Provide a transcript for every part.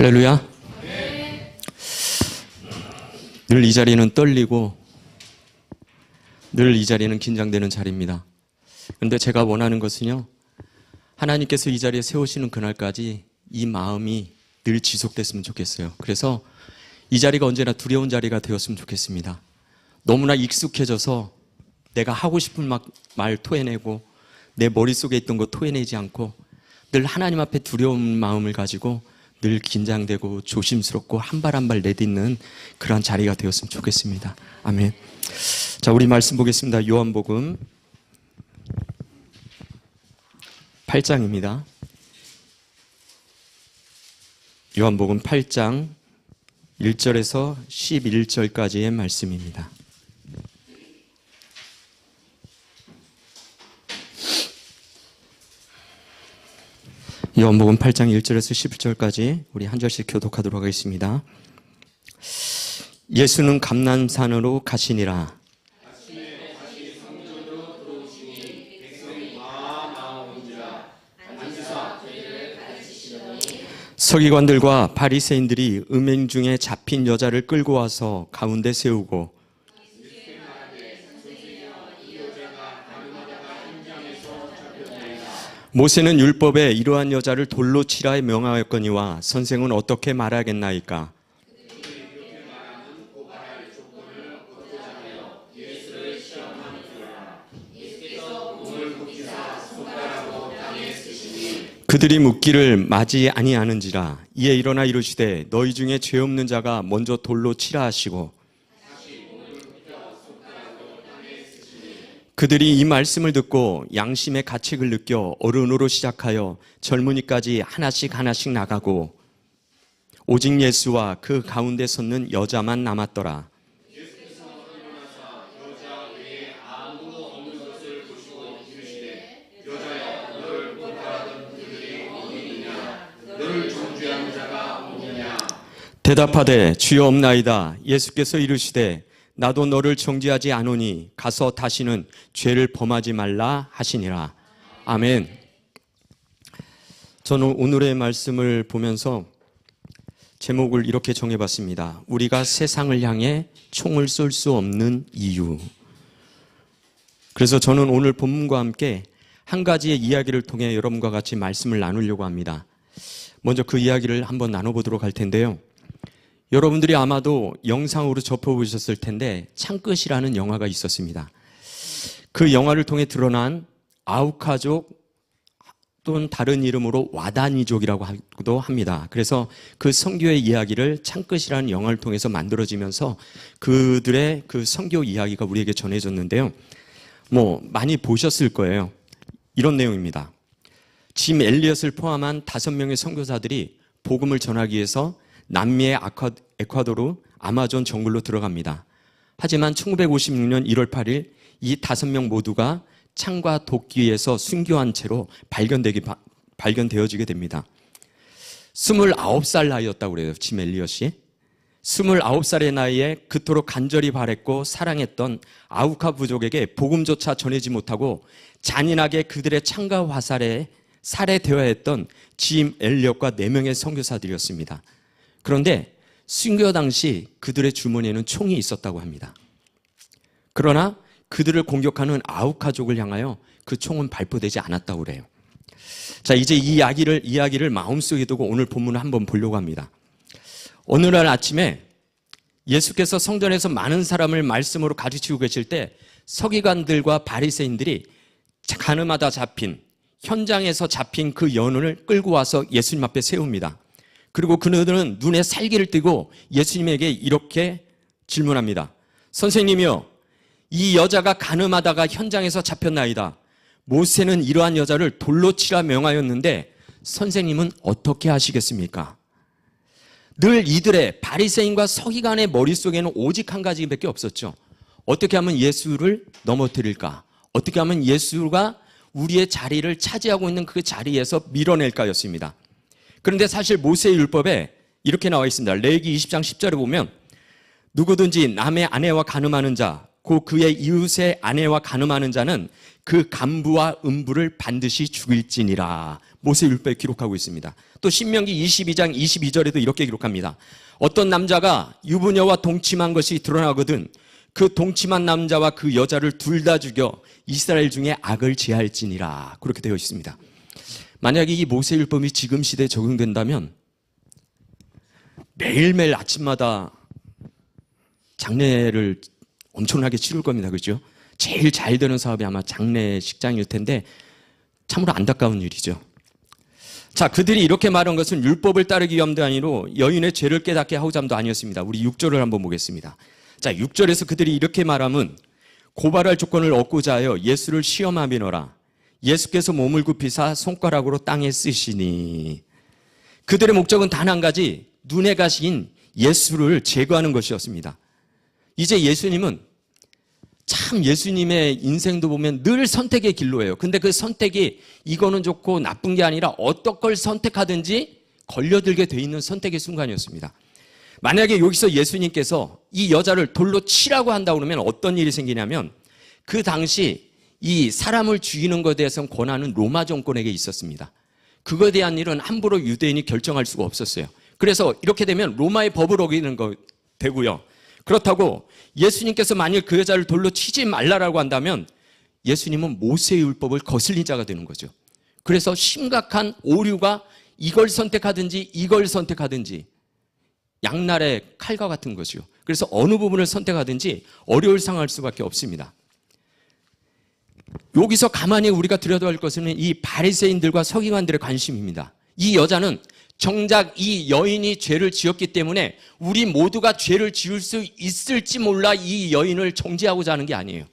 할렐루야. 늘 이 자리는 떨리고 늘 이 자리는 긴장되는 자리입니다. 그런데 제가 원하는 것은요, 하나님께서 이 자리에 세우시는 그날까지 이 마음이 늘 지속됐으면 좋겠어요. 그래서 이 자리가 언제나 두려운 자리가 되었으면 좋겠습니다. 너무나 익숙해져서 내가 하고 싶은 말 토해내고 내 머릿속에 있던 거 토해내지 않고 늘 하나님 앞에 두려운 마음을 가지고 늘 긴장되고 조심스럽고 한 발 한 발 내딛는 그러한 자리가 되었으면 좋겠습니다. 아멘. 자, 우리 말씀 보겠습니다. 요한복음 8장입니다. 요한복음 8장 1절에서 11절까지의 말씀입니다. 요한복음 8장 1절에서 11절까지 우리 한 절씩 교독하도록 하겠습니다. 예수는 감람산으로 가시니라. 서기관들과 바리새인들이 음행 중에 잡힌 여자를 끌고 와서 가운데 세우고 모세는 율법에 이러한 여자를 돌로 치라 명하였거니와 선생은 어떻게 말하겠나이까? 그들이 묻기를 맞이 아니하는지라. 이에 일어나 이르시되 너희 중에 죄 없는 자가 먼저 돌로 치라 하시고 그들이 이 말씀을 듣고 양심의 가책을 느껴 어른으로 시작하여 젊은이까지 하나씩 하나씩 나가고 오직 예수와 그 가운데 섰는 여자만 남았더라. 대답하되 주여 없나이다. 예수께서 이르시되 나도 너를 정죄하지 않으니 가서 다시는 죄를 범하지 말라 하시니라. 아멘. 저는 오늘의 말씀을 보면서 제목을 이렇게 정해봤습니다. 우리가 세상을 향해 총을 쏠 수 없는 이유. 그래서 저는 오늘 본문과 함께 한 가지의 이야기를 통해 여러분과 같이 말씀을 나누려고 합니다. 먼저 그 이야기를 한번 나눠보도록 할 텐데요. 여러분들이 아마도 영상으로 접해보셨을 텐데 창끝이라는 영화가 있었습니다. 그 영화를 통해 드러난 아우카족 또는 다른 이름으로 와다니족이라고 하기도 합니다. 그래서 그 선교의 이야기를 창끝이라는 영화를 통해서 만들어지면서 그들의 그 선교 이야기가 우리에게 전해졌는데요. 많이 보셨을 거예요. 이런 내용입니다. 짐 엘리엇을 포함한 5명의 선교사들이 복음을 전하기 위해서 남미의 에콰도르 아마존 정글로 들어갑니다. 하지만 1956년 1월 8일 이 5명 모두가 창과 도끼에서 순교한 채로 발견되어지게 됩니다. 29살 나이였다고 그래요. 짐 엘리엇이. 29살의 나이에 그토록 간절히 바랬고 사랑했던 아우카 부족에게 복음조차 전하지 못하고 잔인하게 그들의 창과 화살에 살해되어야 했던 짐 엘리엇과 4명의 선교사들이었습니다. 그런데 순교 당시 그들의 주머니에는 총이 있었다고 합니다. 그러나 그들을 공격하는 아우카족을 향하여 그 총은 발포되지 않았다고 그래요. 자, 이제 이 이야기를 마음속에 두고 오늘 본문을 한번 보려고 합니다. 어느 날 아침에 예수께서 성전에서 많은 사람을 말씀으로 가르치고 계실 때 서기관들과 바리새인들이 가늠하다 현장에서 잡힌 그 여인을 끌고 와서 예수님 앞에 세웁니다. 그리고 그들은 눈에 살기를 띠고 예수님에게 이렇게 질문합니다. 선생님이요, 이 여자가 가늠하다가 현장에서 잡혔나이다. 모세는 이러한 여자를 돌로 치라 명하였는데 선생님은 어떻게 하시겠습니까? 늘 이들의 바리새인과 서기관의 머릿속에는 오직 한 가지밖에 없었죠. 어떻게 하면 예수를 넘어뜨릴까? 어떻게 하면 예수가 우리의 자리를 차지하고 있는 그 자리에서 밀어낼까였습니다. 그런데 사실 모세의 율법에 이렇게 나와 있습니다. 레위기 20장 10절에 보면 누구든지 남의 아내와 간음하는 자, 그의 이웃의 아내와 간음하는 자는 그 간부와 음부를 반드시 죽일지니라. 모세율법에 기록하고 있습니다. 또 신명기 22장 22절에도 이렇게 기록합니다. 어떤 남자가 유부녀와 동침한 것이 드러나거든 그 동침한 남자와 그 여자를 둘 다 죽여 이스라엘 중에 악을 제할지니라. 그렇게 되어 있습니다. 만약에 이 모세율법이 지금 시대에 적용된다면 매일매일 아침마다 장례를 엄청나게 치룰 겁니다. 그렇죠? 제일 잘 되는 사업이 아마 장례식장일 텐데 참으로 안타까운 일이죠. 자, 그들이 이렇게 말한 것은 율법을 따르기 위함도 아니로 여인의 죄를 깨닫게 하고자 함도 아니었습니다. 우리 6절을 한번 보겠습니다. 자, 6절에서 그들이 이렇게 말함은 고발할 조건을 얻고자 하여 예수를 시험하미노라. 예수께서 몸을 굽히사 손가락으로 땅에 쓰시니. 그들의 목적은 단 한 가지, 눈에 가시인 예수를 제거하는 것이었습니다. 이제 예수님은 참 예수님의 인생도 보면 늘 선택의 길로예요. 근데 그 선택이 이거는 좋고 나쁜 게 아니라 어떤 걸 선택하든지 걸려들게 돼 있는 선택의 순간이었습니다. 만약에 여기서 예수님께서 이 여자를 돌로 치라고 한다고 그러면 어떤 일이 생기냐면 그 당시 이 사람을 죽이는 것에 대해서는 권한은 로마 정권에게 있었습니다. 그거에 대한 일은 함부로 유대인이 결정할 수가 없었어요. 그래서 이렇게 되면 로마의 법을 어기는 거 되고요. 그렇다고 예수님께서 만일 그 여자를 돌로 치지 말라라고 한다면 예수님은 모세의 율법을 거슬린 자가 되는 거죠. 그래서 심각한 오류가 이걸 선택하든지 이걸 선택하든지 양날의 칼과 같은 거죠. 그래서 어느 부분을 선택하든지 어려울 상황일 수밖에 없습니다. 여기서 가만히 우리가 들여다볼 것은 이 바리새인들과 서기관들의 관심입니다. 이 여자는 정작 이 여인이 죄를 지었기 때문에 우리 모두가 죄를 지을 수 있을지 몰라 이 여인을 정죄하고자 하는 게 아니에요.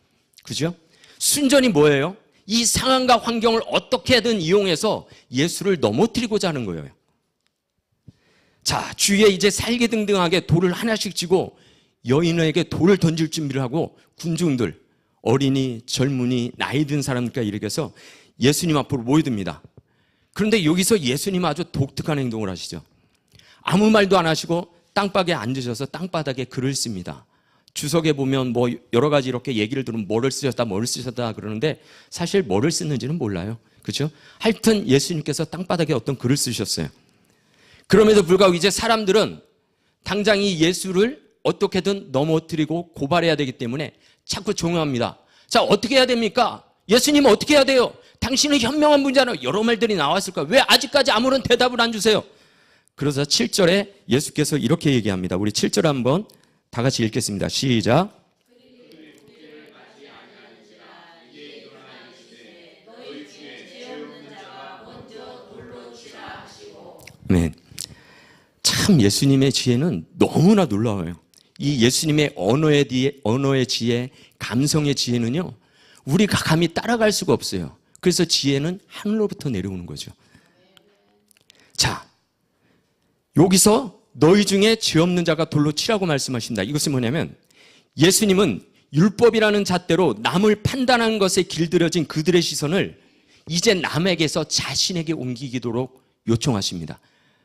그죠? 순전히 뭐예요? 이 상황과 환경을 어떻게든 이용해서 예수를 넘어뜨리고자 하는 거예요. 자, 주위에 이제 살기등등하게 돌을 하나씩 쥐고 여인에게 돌을 던질 준비를 하고 군중들, 어린이, 젊은이, 나이 든 사람들까지 일으켜서 예수님 앞으로 모여듭니다. 그런데 여기서 예수님 아주 독특한 행동을 하시죠. 아무 말도 안 하시고 땅바닥에 앉으셔서 땅바닥에 글을 씁니다. 주석에 보면 뭐 여러 가지 이렇게 얘기를 들으면 뭐를 쓰셨다 그러는데 사실 뭐를 쓰는지는 몰라요. 그렇죠? 하여튼 예수님께서 땅바닥에 어떤 글을 쓰셨어요. 그럼에도 불구하고 이제 사람들은 당장 이 예수를 어떻게든 넘어뜨리고 고발해야 되기 때문에 자꾸 종용합니다. 자, 어떻게 해야 됩니까? 예수님 어떻게 해야 돼요? 당신은 현명한 분이잖아요. 여러 말들이 나왔을 거예요. 왜 아직까지 아무런 대답을 안 주세요? 그래서 7절에 예수께서 이렇게 얘기합니다. 우리 7절 한번 다 같이 읽겠습니다. 시작. 네. 참 예수님의 지혜는 너무나 놀라워요. 이 예수님의 언어의 지혜, 감성의 지혜는요, 우리가 감히 따라갈 수가 없어요. 그래서 지혜는 하늘로부터 내려오는 거죠. 자, 여기서 너희 중에 죄 없는 자가 돌로 치라고 말씀하신다. 이것은 뭐냐면 예수님은 율법이라는 잣대로 남을 판단하는 것에 길들여진 그들의 시선을 이제 남에게서 자신에게 옮기도록 요청하십니다.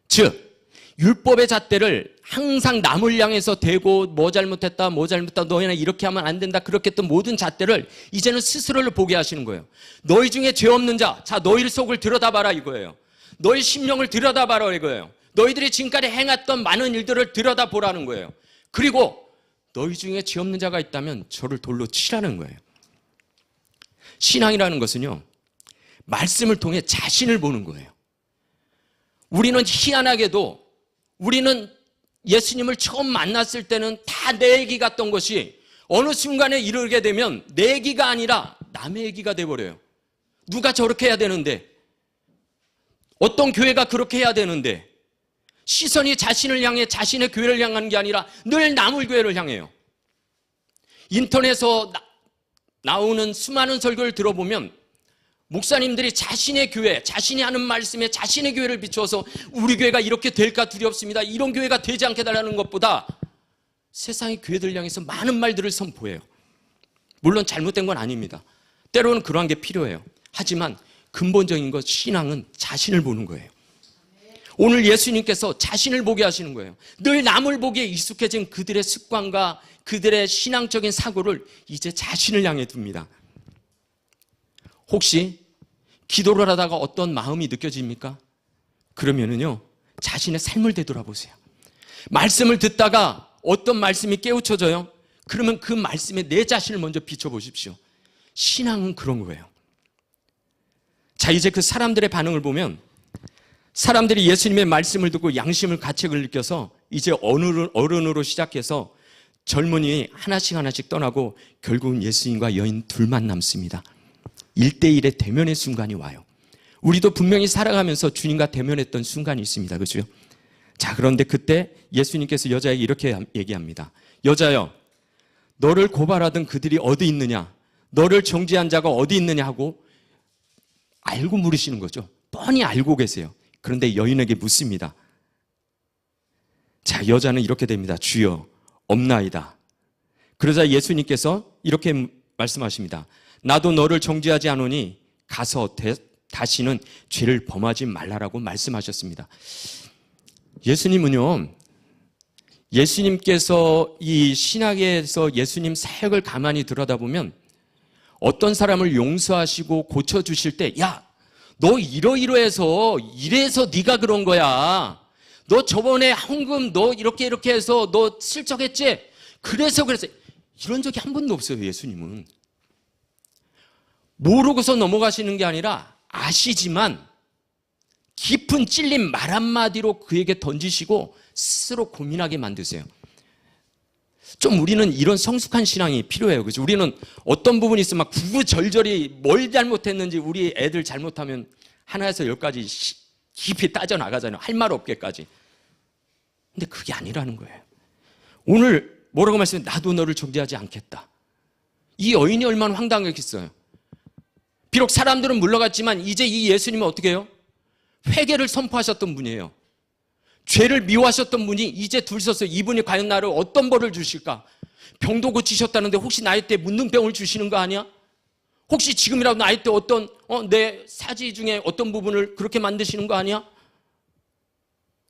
즉, 율법의 잣대를 항상 남을 향해서 대고 뭐 잘못했다 너희는 이렇게 하면 안 된다 그렇게 했던 모든 잣대를 이제는 스스로를 보게 하시는 거예요. 너희 중에 죄 없는 자, 자 너희 속을 들여다봐라 이거예요. 너희 심령을 들여다봐라 이거예요. 너희들이 지금까지 행했던 많은 일들을 들여다보라는 거예요. 그리고 너희 중에 죄 없는 자가 있다면 저를 돌로 치라는 거예요. 신앙이라는 것은요, 말씀을 통해 자신을 보는 거예요. 우리는 희한하게도 우리는 예수님을 처음 만났을 때는 다 내 얘기 같던 것이 어느 순간에 이르게 되면 내 얘기가 아니라 남의 얘기가 돼버려요. 누가 저렇게 해야 되는데, 어떤 교회가 그렇게 해야 되는데, 시선이 자신을 향해 자신의 교회를 향하는 게 아니라 늘 남의 교회를 향해요. 인터넷에서 나오는 수많은 설교를 들어보면 목사님들이 자신의 교회, 자신이 하는 말씀에 자신의 교회를 비추어서 우리 교회가 이렇게 될까 두렵습니다. 이런 교회가 되지 않게 달라는 것보다 세상의 교회들 향해서 많은 말들을 선포해요. 물론 잘못된 건 아닙니다. 때로는 그러한 게 필요해요. 하지만 근본적인 것, 신앙은 자신을 보는 거예요. 오늘 예수님께서 자신을 보게 하시는 거예요. 늘 남을 보기에 익숙해진 그들의 습관과 그들의 신앙적인 사고를 이제 자신을 향해 둡니다. 혹시 기도를 하다가 어떤 마음이 느껴집니까? 그러면은요, 자신의 삶을 되돌아보세요. 말씀을 듣다가 어떤 말씀이 깨우쳐져요? 그러면 그 말씀에 내 자신을 먼저 비춰보십시오. 신앙은 그런 거예요. 자, 이제 그 사람들의 반응을 보면 사람들이 예수님의 말씀을 듣고 양심을 가책을 느껴서 이제 어른으로 시작해서 젊은이 하나씩 떠나고 결국은 예수님과 여인 둘만 남습니다. 1대1의 대면의 순간이 와요. 우리도 분명히 살아가면서 주님과 대면했던 순간이 있습니다. 그렇죠? 자, 그런데 그때 예수님께서 여자에게 이렇게 얘기합니다. 여자여, 너를 고발하던 그들이 어디 있느냐? 너를 정죄한 자가 어디 있느냐 하고 알고 물으시는 거죠. 뻔히 알고 계세요. 그런데 여인에게 묻습니다. 자, 여자는 이렇게 됩니다. 주여, 없나이다. 그러자 예수님께서 이렇게 말씀하십니다. 나도 너를 정죄하지 않으니 가서 다시는 죄를 범하지 말라라고 말씀하셨습니다. 예수님은요, 예수님께서 이 신약에서 예수님 사역을 가만히 들여다보면 어떤 사람을 용서하시고 고쳐주실 때, 야, 너 이러이러해서 이래서 네가 그런 거야. 너 저번에 헌금 너 이렇게 해서 너 실적했지? 그래서 이런 적이 한 번도 없어요. 예수님은 모르고서 넘어가시는 게 아니라 아시지만 깊은 찔림 말 한마디로 그에게 던지시고 스스로 고민하게 만드세요. 좀 우리는 이런 성숙한 신앙이 필요해요. 그죠? 우리는 어떤 부분이 있으면 막 구구절절히 뭘 잘못했는지 우리 애들 잘못하면 하나에서 열까지 깊이 따져나가잖아요. 할 말 없게까지. 근데 그게 아니라는 거예요. 오늘 뭐라고 말씀해? 나도 너를 정죄하지 않겠다. 이 여인이 얼마나 황당했겠어요. 비록 사람들은 물러갔지만 이제 이 예수님은 어떻게 해요? 회개를 선포하셨던 분이에요. 죄를 미워하셨던 분이 이제 둘 서서 이분이 과연 나를 어떤 벌을 주실까? 병도 고치셨다는데 혹시 나이 때 문둥병을 주시는 거 아니야? 혹시 지금이라도 나이 때 어떤 내 사지 중에 어떤 부분을 그렇게 만드시는 거 아니야?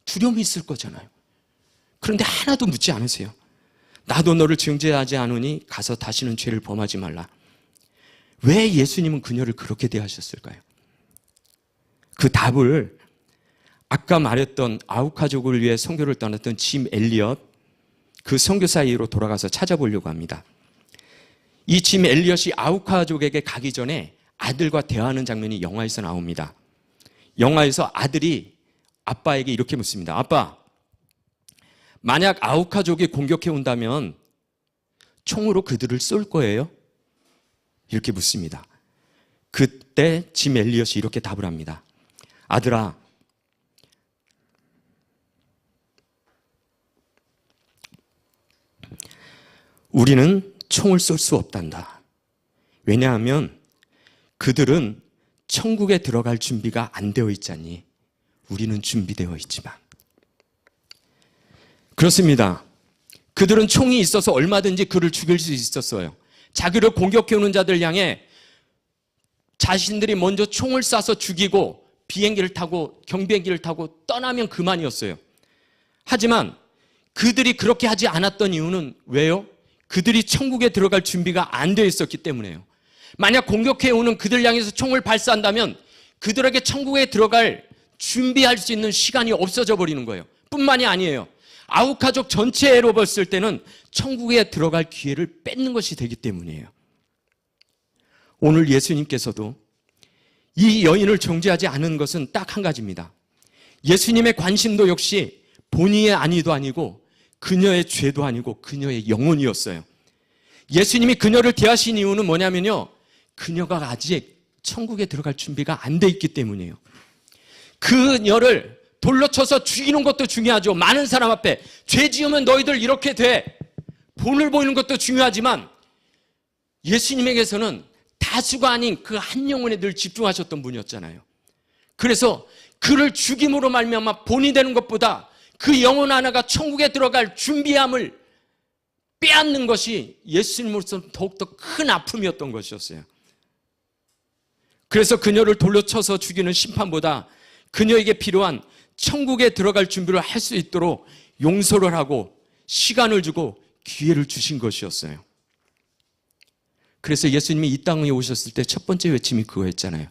두려움이 있을 거잖아요. 그런데 하나도 묻지 않으세요. 나도 너를 정죄하지 않으니 가서 다시는 죄를 범하지 말라. 왜 예수님은 그녀를 그렇게 대하셨을까요? 그 답을 아까 말했던 아우카족을 위해 선교를 떠났던 짐 엘리엇, 그 선교사이로 돌아가서 찾아보려고 합니다. 이 짐 엘리엇이 아우카족에게 가기 전에 아들과 대화하는 장면이 영화에서 나옵니다. 영화에서 아들이 아빠에게 이렇게 묻습니다. 아빠, 만약 아우카족이 공격해 온다면 총으로 그들을 쏠 거예요? 이렇게 묻습니다. 그때 짐 엘리엇이 이렇게 답을 합니다. 아들아, 우리는 총을 쏠 수 없단다. 왜냐하면 그들은 천국에 들어갈 준비가 안 되어 있잖니. 우리는 준비되어 있지만. 그렇습니다. 그들은 총이 있어서 얼마든지 그를 죽일 수 있었어요. 자기를 공격해오는 자들 향해 자신들이 먼저 총을 쏴서 죽이고 비행기를 타고 경비행기를 타고 떠나면 그만이었어요. 하지만 그들이 그렇게 하지 않았던 이유는 왜요? 그들이 천국에 들어갈 준비가 안 되어 있었기 때문에요. 만약 공격해오는 그들 향해서 총을 발사한다면 그들에게 천국에 들어갈 준비할 수 있는 시간이 없어져 버리는 거예요. 뿐만이 아니에요. 아우카족 전체로 봤을 때는 천국에 들어갈 기회를 뺏는 것이 되기 때문이에요. 오늘 예수님께서도 이 여인을 정죄하지 않은 것은 딱 한 가지입니다. 예수님의 관심도 역시 본인의 안위도 아니고 그녀의 죄도 아니고 그녀의 영혼이었어요. 예수님이 그녀를 대하신 이유는 뭐냐면요, 그녀가 아직 천국에 들어갈 준비가 안 돼 있기 때문이에요. 그녀를 돌로 쳐서 죽이는 것도 중요하죠. 많은 사람 앞에 죄 지으면 너희들 이렇게 돼, 본을 보이는 것도 중요하지만 예수님에게서는 다수가 아닌 그 한 영혼에 늘 집중하셨던 분이었잖아요. 그래서 그를 죽임으로 말미암아 본이 되는 것보다 그 영혼 하나가 천국에 들어갈 준비함을 빼앗는 것이 예수님으로서는 더욱더 큰 아픔이었던 것이었어요. 그래서 그녀를 돌로 쳐서 죽이는 심판보다 그녀에게 필요한 천국에 들어갈 준비를 할 수 있도록 용서를 하고 시간을 주고 기회를 주신 것이었어요. 그래서 예수님이 이 땅에 오셨을 때 첫 번째 외침이 그거였잖아요.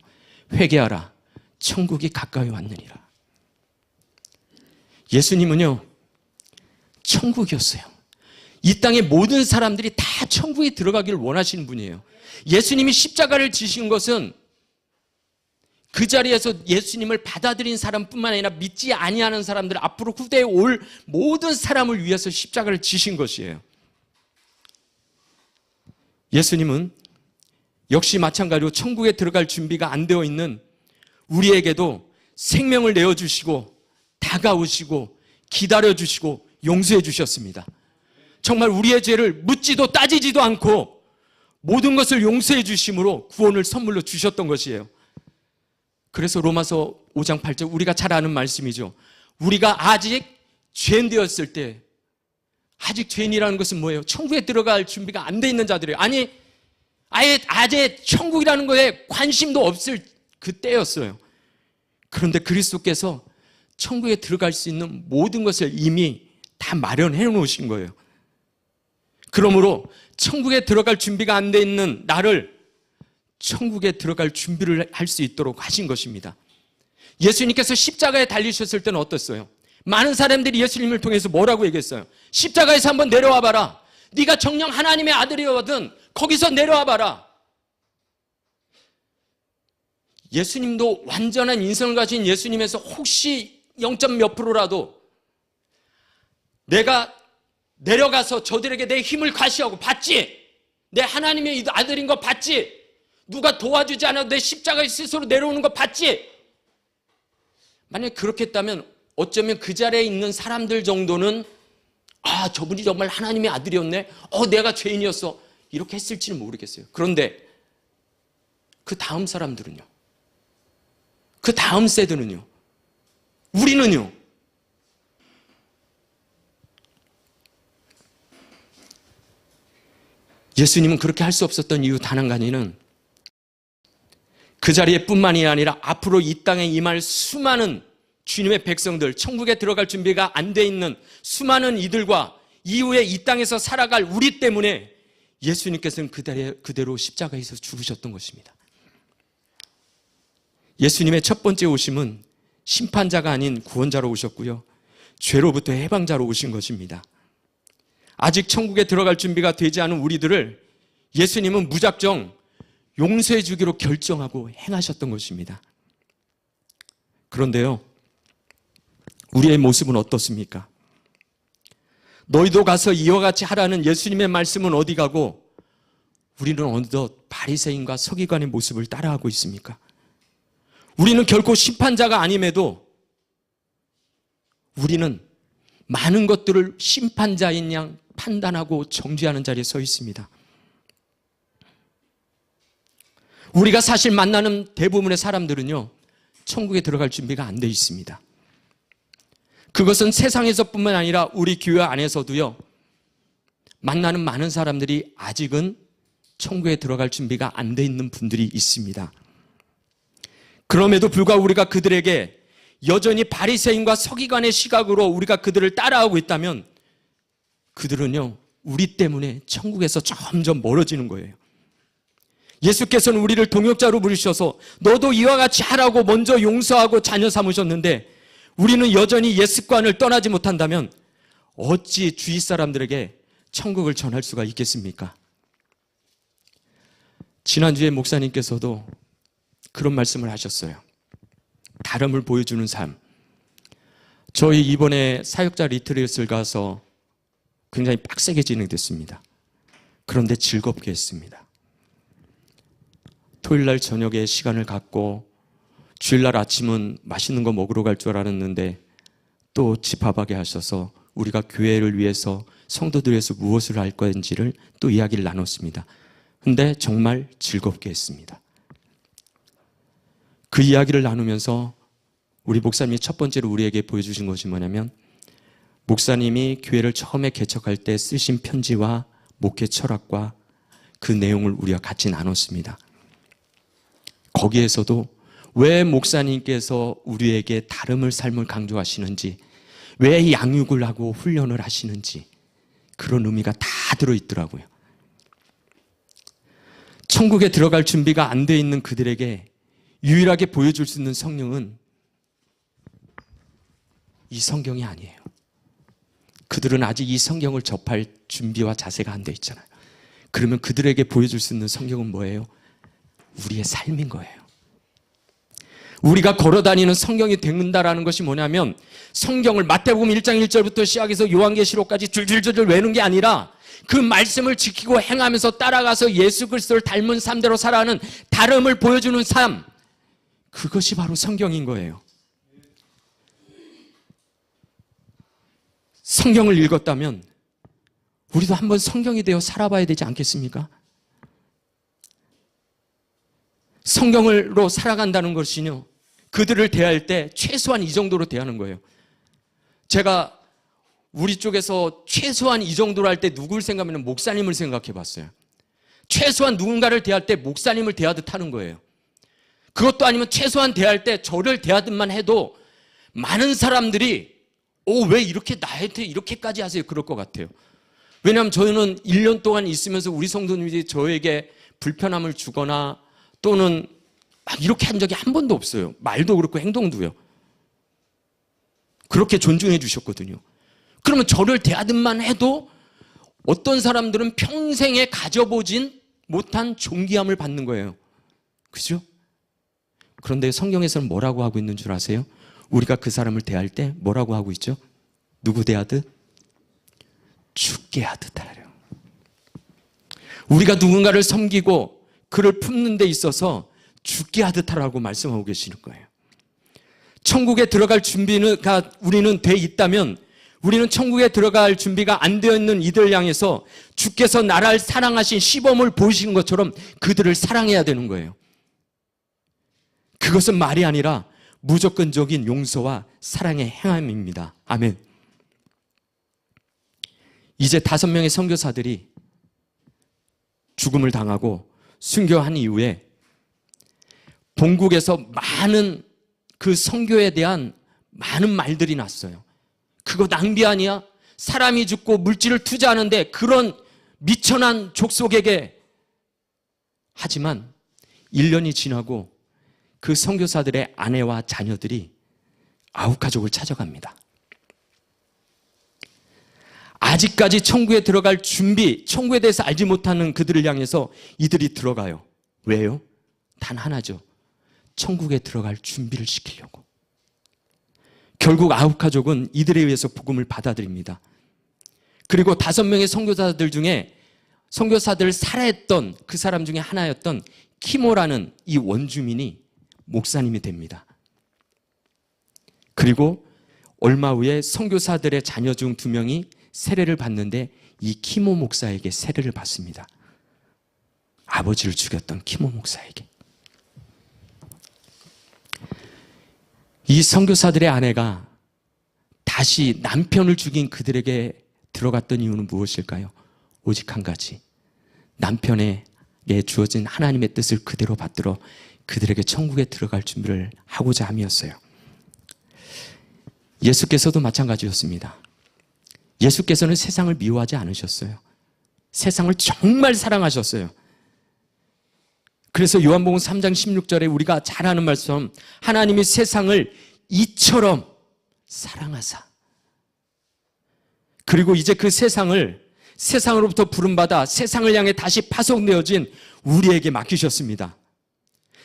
회개하라. 천국이 가까이 왔느니라. 예수님은요, 천국이었어요. 이 땅의 모든 사람들이 다 천국에 들어가기를 원하시는 분이에요. 예수님이 십자가를 지신 것은 그 자리에서 예수님을 받아들인 사람뿐만 아니라 믿지 아니하는 사람들, 앞으로 후대에 올 모든 사람을 위해서 십자가를 지신 것이에요. 예수님은 역시 마찬가지로 천국에 들어갈 준비가 안 되어 있는 우리에게도 생명을 내어주시고 다가오시고 기다려주시고 용서해 주셨습니다. 정말 우리의 죄를 묻지도 따지지도 않고 모든 것을 용서해 주심으로 구원을 선물로 주셨던 것이에요. 그래서 로마서 5장 8절, 우리가 잘 아는 말씀이죠. 우리가 아직 죄인 되었을 때, 아직 죄인이라는 것은 뭐예요? 천국에 들어갈 준비가 안 돼 있는 자들이에요. 아니, 아예 천국이라는 거에 관심도 없을 그때였어요. 그런데 그리스도께서 천국에 들어갈 수 있는 모든 것을 이미 다 마련해 놓으신 거예요. 그러므로 천국에 들어갈 준비가 안 돼 있는 나를 천국에 들어갈 준비를 할 수 있도록 하신 것입니다. 예수님께서 십자가에 달리셨을 때는 어땠어요? 많은 사람들이 예수님을 통해서 뭐라고 얘기했어요? 십자가에서 한번 내려와 봐라. 네가 정녕 하나님의 아들이거든 거기서 내려와 봐라. 예수님도 완전한 인성을 가진 예수님에서 혹시 0몇 프로라도 내가 내려가서 저들에게 내 힘을 과시하고 봤지? 내 하나님의 아들인 거 봤지? 누가 도와주지 않아도 내 십자가에 스스로 내려오는 거 봤지? 만약에 그렇게 했다면 어쩌면 그 자리에 있는 사람들 정도는 저분이 정말 하나님의 아들이었네? 내가 죄인이었어. 이렇게 했을지는 모르겠어요. 그런데 그 다음 사람들은요? 그 다음 세대는요? 우리는요? 예수님은 그렇게 할 수 없었던 이유 단 한 가지는 그 자리에 뿐만이 아니라 앞으로 이 땅에 임할 수많은 주님의 백성들, 천국에 들어갈 준비가 안 돼 있는 수많은 이들과 이후에 이 땅에서 살아갈 우리 때문에 예수님께서는 그대로 십자가에서 죽으셨던 것입니다. 예수님의 첫 번째 오심은 심판자가 아닌 구원자로 오셨고요. 죄로부터 해방자로 오신 것입니다. 아직 천국에 들어갈 준비가 되지 않은 우리들을 예수님은 무작정 용서해 주기로 결정하고 행하셨던 것입니다. 그런데요, 우리의 모습은 어떻습니까? 너희도 가서 이와 같이 하라는 예수님의 말씀은 어디 가고 우리는 어느덧 바리새인과 서기관의 모습을 따라하고 있습니까? 우리는 결코 심판자가 아님에도 우리는 많은 것들을 심판자인 양 판단하고 정죄하는 자리에 서 있습니다. 우리가 사실 만나는 대부분의 사람들은요, 천국에 들어갈 준비가 안 돼 있습니다. 그것은 세상에서뿐만 아니라 우리 교회 안에서도요, 만나는 많은 사람들이 아직은 천국에 들어갈 준비가 안 돼 있는 분들이 있습니다. 그럼에도 불구하고 우리가 그들에게 여전히 바리새인과 서기관의 시각으로 우리가 그들을 따라하고 있다면 그들은요, 우리 때문에 천국에서 점점 멀어지는 거예요. 예수께서는 우리를 동역자로 부르셔서 너도 이와 같이 하라고 먼저 용서하고 자녀 삼으셨는데 우리는 여전히 옛 습관을 떠나지 못한다면 어찌 주위 사람들에게 천국을 전할 수가 있겠습니까? 지난주에 목사님께서도 그런 말씀을 하셨어요. 다름을 보여주는 삶. 저희 이번에 사역자 리트릿을 가서 굉장히 빡세게 진행됐습니다. 그런데 즐겁게 했습니다. 토요일날 저녁에 시간을 갖고 주일날 아침은 맛있는 거 먹으러 갈 줄 알았는데 또 집합하게 하셔서 우리가 교회를 위해서 성도들 위해서 무엇을 할 건지를 또 이야기를 나눴습니다. 근데 정말 즐겁게 했습니다. 그 이야기를 나누면서 우리 목사님이 첫 번째로 우리에게 보여주신 것이 뭐냐면 목사님이 교회를 처음에 개척할 때 쓰신 편지와 목회 철학과 그 내용을 우리가 같이 나눴습니다. 거기에서도 왜 목사님께서 우리에게 다름을 삶을 강조하시는지, 왜 양육을 하고 훈련을 하시는지 그런 의미가 다 들어있더라고요. 천국에 들어갈 준비가 안 돼 있는 그들에게 유일하게 보여줄 수 있는 성령은 이 성경이 아니에요. 그들은 아직 이 성경을 접할 준비와 자세가 안 돼 있잖아요. 그러면 그들에게 보여줄 수 있는 성경은 뭐예요? 우리의 삶인 거예요. 우리가 걸어다니는 성경이 된다라는 것이 뭐냐면 성경을 마태복음 1장 1절부터 시작해서 요한계시록까지 줄줄줄 외우는 게 아니라 그 말씀을 지키고 행하면서 따라가서 예수 그리스도를 닮은 삶대로 살아가는 다름을 보여주는 삶, 그것이 바로 성경인 거예요. 성경을 읽었다면 우리도 한번 성경이 되어 살아봐야 되지 않겠습니까? 성경으로 살아간다는 것이요, 그들을 대할 때 최소한 이 정도로 대하는 거예요. 제가 우리 쪽에서 최소한 이 정도로 할 때 누굴 생각하면 목사님을 생각해 봤어요. 최소한 누군가를 대할 때 목사님을 대하듯 하는 거예요. 그것도 아니면 최소한 대할 때 저를 대하듯만 해도 많은 사람들이 왜 이렇게 나한테 이렇게까지 하세요? 그럴 것 같아요. 왜냐하면 저희는 1년 동안 있으면서 우리 성도님들이 저에게 불편함을 주거나 또는 막 이렇게 한 적이 한 번도 없어요. 말도 그렇고 행동도요. 그렇게 존중해 주셨거든요. 그러면 저를 대하듯만 해도 어떤 사람들은 평생에 가져보진 못한 존귀함을 받는 거예요. 그죠? 그런데 성경에서는 뭐라고 하고 있는 줄 아세요? 우리가 그 사람을 대할 때 뭐라고 하고 있죠? 누구 대하듯? 죽게 하듯 하래요. 우리가 누군가를 섬기고 그를 품는 데 있어서 죽게 하듯 하라고 말씀하고 계시는 거예요. 천국에 들어갈 준비가 우리는 돼 있다면 우리는 천국에 들어갈 준비가 안 되어 있는 이들을 향해서 주께서 나를 사랑하신 시범을 보이시는 것처럼 그들을 사랑해야 되는 거예요. 그것은 말이 아니라 무조건적인 용서와 사랑의 행함입니다. 아멘. 이제 5명의 선교사들이 죽음을 당하고 순교한 이후에 본국에서 많은 그 선교에 대한 많은 말들이 났어요. 그거 낭비 아니야? 사람이 죽고 물질을 투자하는데 그런 미천한 족속에게. 하지만 1년이 지나고 그 선교사들의 아내와 자녀들이 아우카족을 찾아갑니다. 아직까지 천국에 들어갈 준비, 천국에 대해서 알지 못하는 그들을 향해서 이들이 들어가요. 왜요? 단 하나죠. 천국에 들어갈 준비를 시키려고. 결국 아우카족은 이들에 의해서 복음을 받아들입니다. 그리고 5명의 선교사들 중에 선교사들을 살해했던 그 사람 중에 하나였던 키모라는 이 원주민이 목사님이 됩니다. 그리고 얼마 후에 선교사들의 자녀 중 2명이 세례를 받는데 이 키모 목사에게 세례를 받습니다. 아버지를 죽였던 키모 목사에게. 이 선교사들의 아내가 다시 남편을 죽인 그들에게 들어갔던 이유는 무엇일까요? 오직 한 가지. 남편에게 주어진 하나님의 뜻을 그대로 받들어 그들에게 천국에 들어갈 준비를 하고자 함이었어요. 예수께서도 마찬가지였습니다. 예수께서는 세상을 미워하지 않으셨어요. 세상을 정말 사랑하셨어요. 그래서 요한복음 3장 16절에 우리가 잘 아는 말씀, 하나님이 세상을 이처럼 사랑하사. 그리고 이제 그 세상으로부터 부름받아 세상을 향해 다시 파송되어진 우리에게 맡기셨습니다.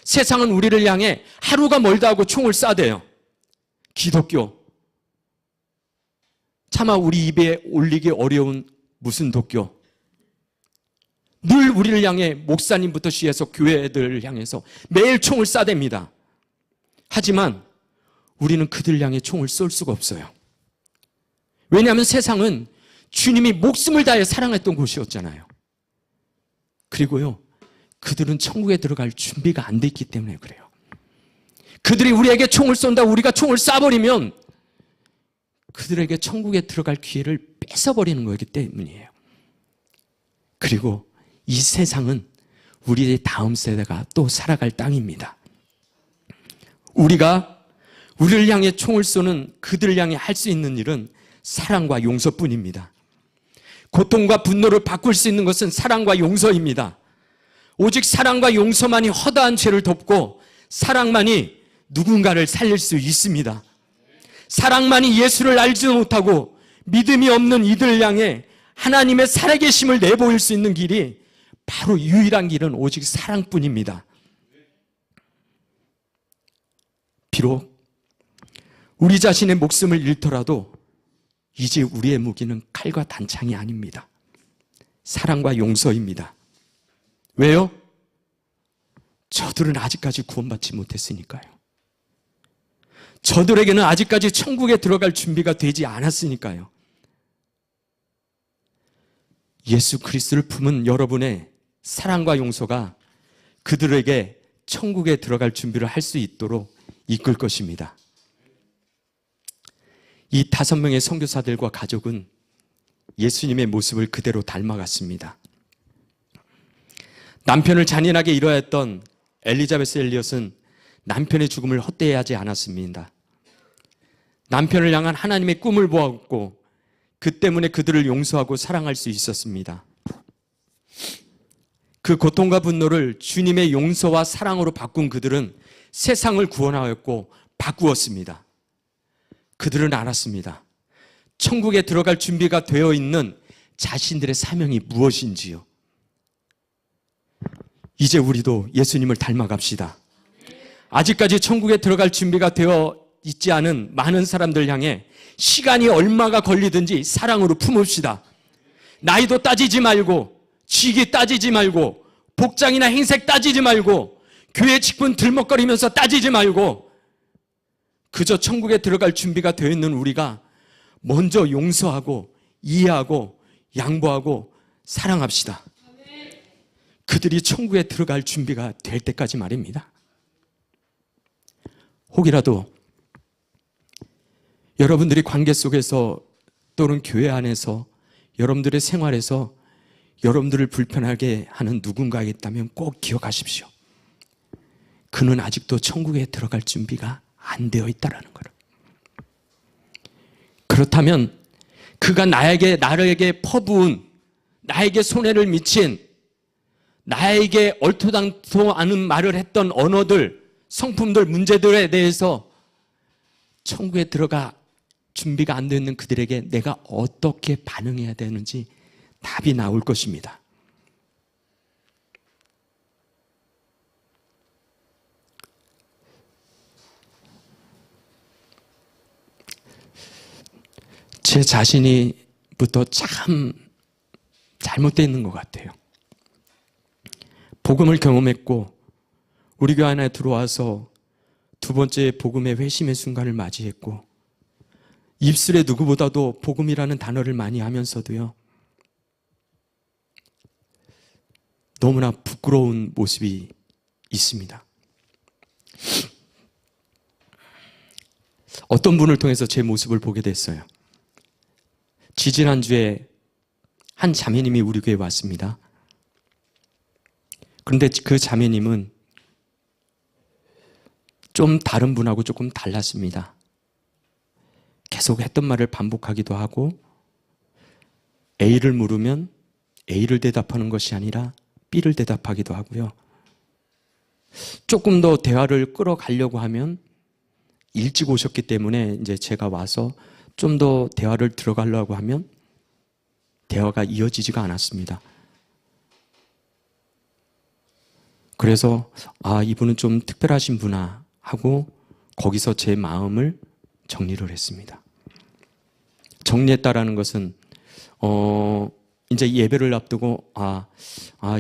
세상은 우리를 향해 하루가 멀다 하고 총을 쏴대요. 기독교. 차마 우리 입에 올리기 어려운 무슨 도교. 늘 우리를 향해 목사님부터 시해서 교회들을 향해서 매일 총을 쏴댑니다. 하지만 우리는 그들 향해 총을 쏠 수가 없어요. 왜냐하면 세상은 주님이 목숨을 다해 사랑했던 곳이었잖아요. 그리고요, 그들은 천국에 들어갈 준비가 안 돼 있기 때문에 그래요. 그들이 우리에게 총을 쏜다, 우리가 총을 쏴버리면 그들에게 천국에 들어갈 기회를 뺏어버리는 거기 때문이에요. 그리고 이 세상은 우리의 다음 세대가 또 살아갈 땅입니다. 우리가 우리를 향해 총을 쏘는 그들을 향해 할 수 있는 일은 사랑과 용서뿐입니다. 고통과 분노를 바꿀 수 있는 것은 사랑과 용서입니다. 오직 사랑과 용서만이 허다한 죄를 덮고 사랑만이 누군가를 살릴 수 있습니다. 사랑만이 예수를 알지도 못하고 믿음이 없는 이들을 향해 하나님의 살아계심을 내보일 수 있는 길이 바로 유일한 길은 오직 사랑뿐입니다. 비록 우리 자신의 목숨을 잃더라도 이제 우리의 무기는 칼과 단창이 아닙니다. 사랑과 용서입니다. 왜요? 저들은 아직까지 구원받지 못했으니까요. 저들에게는 아직까지 천국에 들어갈 준비가 되지 않았으니까요. 예수 그리스도를 품은 여러분의 사랑과 용서가 그들에게 천국에 들어갈 준비를 할 수 있도록 이끌 것입니다. 이 5명의 선교사들과 가족은 예수님의 모습을 그대로 닮아갔습니다. 남편을 잔인하게 잃어야 했던 엘리자베스 엘리엇은 남편의 죽음을 헛되이 않았습니다. 남편을 향한 하나님의 꿈을 보았고 그 때문에 그들을 용서하고 사랑할 수 있었습니다. 그 고통과 분노를 주님의 용서와 사랑으로 바꾼 그들은 세상을 구원하였고 바꾸었습니다. 그들은 알았습니다. 천국에 들어갈 준비가 되어 있는 자신들의 사명이 무엇인지요. 이제 우리도 예수님을 닮아갑시다. 아직까지 천국에 들어갈 준비가 되어 있지 않은 많은 사람들 향해 시간이 얼마가 걸리든지 사랑으로 품읍시다. 나이도 따지지 말고, 직위 따지지 말고, 복장이나 행색 따지지 말고, 교회 직분 들먹거리면서 따지지 말고, 그저 천국에 들어갈 준비가 되어 있는 우리가 먼저 용서하고 이해하고 양보하고 사랑합시다. 그들이 천국에 들어갈 준비가 될 때까지 말입니다. 혹이라도 여러분들이 관계 속에서 또는 교회 안에서 여러분들의 생활에서 여러분들을 불편하게 하는 누군가가 있다면 꼭 기억하십시오. 그는 아직도 천국에 들어갈 준비가 안 되어 있다는 거예요. 그렇다면 그가 나에게 퍼부은, 나에게 손해를 미친, 나에게 옳도당도 않은 말을 했던 언어들, 성품들, 문제들에 대해서 천국에 들어가 준비가 안 되어 있는 그들에게 내가 어떻게 반응해야 되는지 답이 나올 것입니다. 제 자신이부터 참 잘못되어 있는 것 같아요. 복음을 경험했고 우리 교회 안에 들어와서 두 번째 복음의 회심의 순간을 맞이했고 입술에 누구보다도 복음이라는 단어를 많이 하면서도요, 너무나 부끄러운 모습이 있습니다. 어떤 분을 통해서 제 모습을 보게 됐어요. 지지난주에 한 자매님이 우리 교회에 왔습니다. 그런데 그 자매님은 좀 다른 분하고 조금 달랐습니다. 계속 했던 말을 반복하기도 하고 A를 물으면 A를 대답하는 것이 아니라 B를 대답하기도 하고요. 조금 더 대화를 끌어가려고 하면 일찍 오셨기 때문에 이제 제가 와서 좀 더 대화를 들어가려고 하면 대화가 이어지지가 않았습니다. 그래서 이분은 좀 특별하신 분아 하고 거기서 제 마음을 정리를 했습니다. 정리했다라는 것은 이제 예배를 앞두고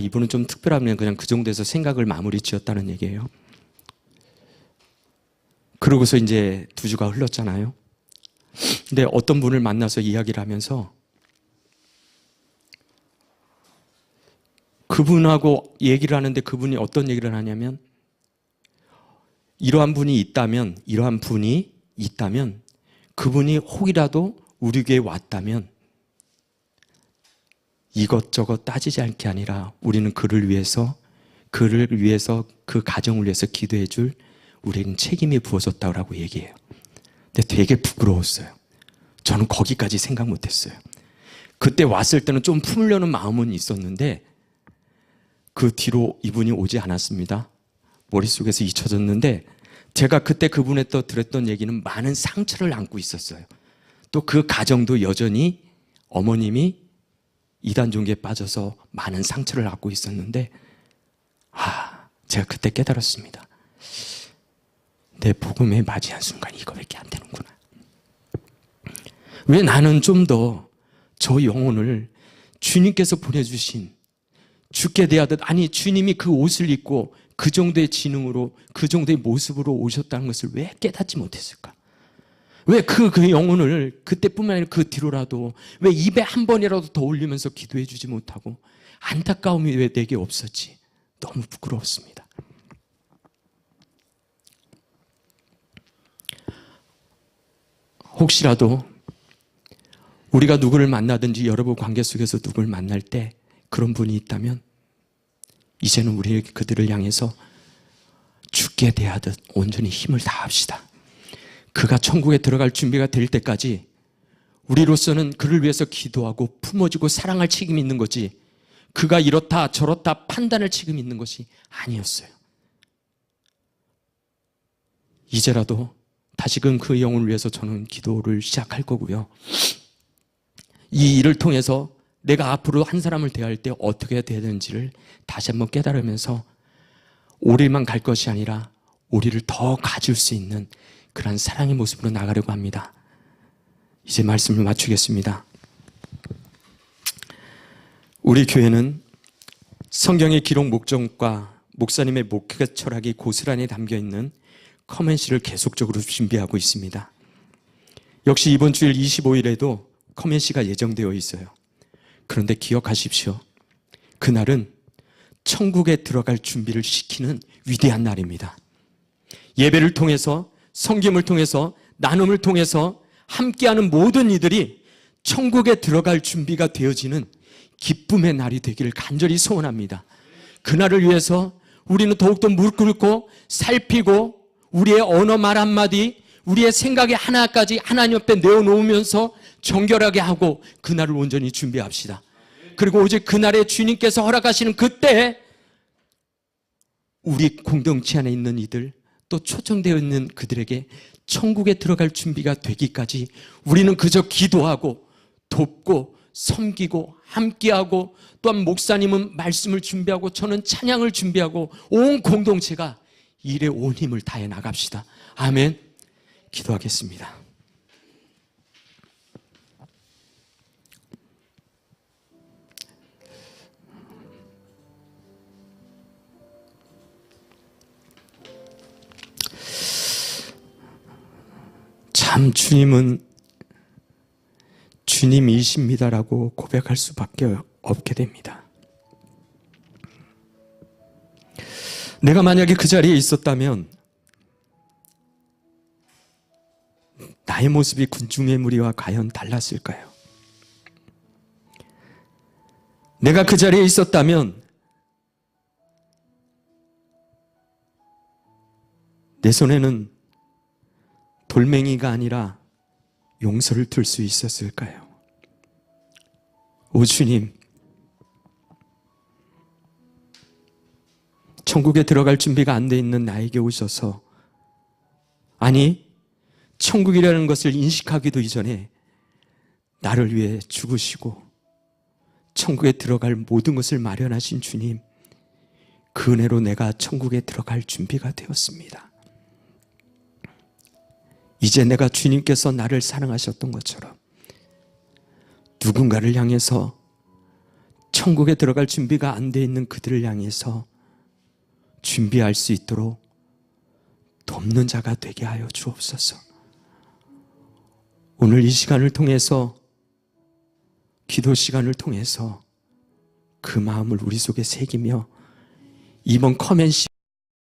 이분은 좀 특별하면 그냥 그 정도에서 생각을 마무리 지었다는 얘기예요. 그러고서 이제 2주가 흘렀잖아요. 근데 어떤 분을 만나서 이야기를 하면서 그분하고 얘기를 하는데 그분이 어떤 얘기를 하냐면 이러한 분이 있다면 그분이 혹이라도 우리 교회에 왔다면 이것저것 따지지 않게 아니라 우리는 그를 위해서 그 가정을 위해서 기도해 줄 우리에겐 책임이 부어졌다고 얘기해요. 근데 되게 부끄러웠어요. 저는 거기까지 생각 못했어요. 그때 왔을 때는 좀 품으려는 마음은 있었는데 그 뒤로 이분이 오지 않았습니다. 머릿속에서 잊혀졌는데 제가 그때 그분에 또 들었던 얘기는 많은 상처를 안고 있었어요. 또 그 가정도 여전히 어머님이 이단 종교에 빠져서 많은 상처를 안고 있었는데 제가 그때 깨달았습니다. 내 복음에 맞이한 순간 이거밖에 안 되는구나. 왜 나는 좀 더 저 영혼을 주님께서 보내주신 죽게 대하듯, 아니 주님이 그 옷을 입고 그 정도의 지능으로 그 정도의 모습으로 오셨다는 것을 왜 깨닫지 못했을까? 왜 그 영혼을 그때뿐만 아니라 그 뒤로라도 왜 입에 한 번이라도 더 올리면서 기도해 주지 못하고 안타까움이 왜 내게 없었지? 너무 부끄러웠습니다. 혹시라도 우리가 누구를 만나든지 여러분 관계 속에서 누구를 만날 때 그런 분이 있다면 이제는 우리에게 그들을 향해서 죽게 대하듯 온전히 힘을 다합시다. 그가 천국에 들어갈 준비가 될 때까지 우리로서는 그를 위해서 기도하고 품어주고 사랑할 책임이 있는 거지, 그가 이렇다 저렇다 판단할 책임이 있는 것이 아니었어요. 이제라도 다시금 그 영혼을 위해서 저는 기도를 시작할 거고요. 이 일을 통해서 내가 앞으로 한 사람을 대할 때 어떻게 해야 되는지를 다시 한번 깨달으면서 오리만 갈 것이 아니라 오리를 더 가질 수 있는 그런 사랑의 모습으로 나가려고 합니다. 이제 말씀을 마치겠습니다. 우리 교회는 성경의 기록 목적과 목사님의 목회 철학이 고스란히 담겨있는 커맨시를 계속적으로 준비하고 있습니다. 역시 이번 주일 25일에도 커맨시가 예정되어 있어요. 그런데 기억하십시오. 그날은 천국에 들어갈 준비를 시키는 위대한 날입니다. 예배를 통해서, 성김을 통해서, 나눔을 통해서 함께하는 모든 이들이 천국에 들어갈 준비가 되어지는 기쁨의 날이 되기를 간절히 소원합니다. 그날을 위해서 우리는 더욱더 무릎 꿇고 살피고 우리의 언어 말 한마디, 우리의 생각의 하나까지 하나님 앞에 내어놓으면서 정결하게 하고 그날을 온전히 준비합시다. 그리고 오직 그날에 주님께서 허락하시는 그때 우리 공동체 안에 있는 이들, 또 초청되어 있는 그들에게 천국에 들어갈 준비가 되기까지 우리는 그저 기도하고 돕고 섬기고 함께하고, 또한 목사님은 말씀을 준비하고 저는 찬양을 준비하고 온 공동체가 일에 온 힘을 다해 나갑시다. 아멘. 기도하겠습니다. 참 주님은 주님이십니다라고 고백할 수밖에 없게 됩니다. 내가 만약에 그 자리에 있었다면 나의 모습이 군중의 무리와 과연 달랐을까요? 내가 그 자리에 있었다면 내 손에는 돌멩이가 아니라 용서를 들 수 있었을까요? 오 주님, 천국에 들어갈 준비가 안 돼 있는 나에게 오셔서, 아니 천국이라는 것을 인식하기도 이전에 나를 위해 죽으시고 천국에 들어갈 모든 것을 마련하신 주님, 그 은혜로 내가 천국에 들어갈 준비가 되었습니다. 이제 내가 주님께서 나를 사랑하셨던 것처럼 누군가를 향해서, 천국에 들어갈 준비가 안 돼 있는 그들을 향해서 준비할 수 있도록 돕는 자가 되게 하여 주옵소서. 오늘 이 시간을 통해서, 기도 시간을 통해서 그 마음을 우리 속에 새기며 이번 커맨시